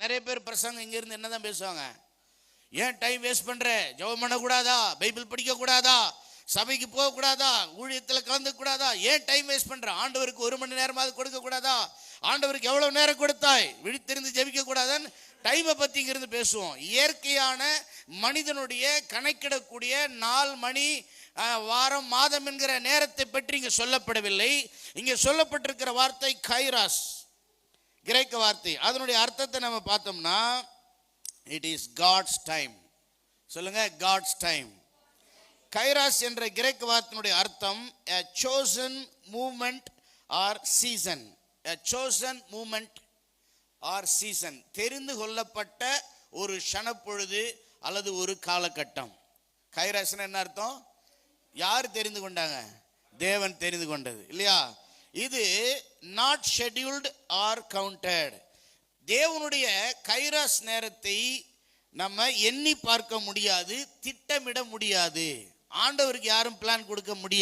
நிறைய பேர் பிரசங்கம் இங்கிருந்து என்னதான் பேசுவாங்க, ஏன் டைம் வேஸ்ட் பண்ற, ஜெபம் பண்ணக்கூடாதா, பைபிள் படிக்கக்கூடாதா, சபைக்கு போகக்கூடாதா, ஊழியத்தில் கலந்து கூடாதா, ஏன் டைம் வேஸ்ட் பண்ற, ஆண்டவருக்கு 1 மணி நேரமாவது கொடுக்க கூடாதா, ஆண்டவருக்கு எவ்வளவு நேரம் கொடுத்தாய், விழித்திருந்து ஜெபிக்க கூடாதான்னு டைமை பத்தி இங்கிருந்து பேசுவோம். இயற்கையான மனிதனுடைய கணக்கிடக்கூடிய நாள், மணி, வாரம், மாதம் என்கிற நேரத்தை பற்றி இங்கே சொல்லப்படவில்லை. இங்கே சொல்லப்பட்டிருக்கிற வார்த்தை கைராஸ், கிரேக்க வார்த்தை. அதனுடைய அர்த்தத்தை நம்ம பார்த்தோம்னா இட் இஸ் காட்ஸ் டைம். சொல்லுங்க, காட்ஸ் டைம். கைராஸ் என்ற கிரேக்க வார்த்தையினுடைய அர்த்தம் a chosen movement or season. a chosen movement or season, தெரிந்து கொள்ளப்பட்ட ஒரு க்ஷணப்பொழுது அல்லது ஒரு காலகட்டம். கைராஸ்னா என்ன அர்த்தம்? யார் தெரிந்து கொண்டாங்க? தேவன் தெரிந்து கொண்டது, இல்லையா? இது நாட் ஷெட்யூல்டு ஆர் கவுண்டட். தேவனுடைய கைராஸ் நேரத்தை நம்ம எண்ணி பார்க்க முடியாது, திட்டமிட முடியாது. ஆண்டவருக்கு யாரும் பிளான் கொடுக்க முடியாது.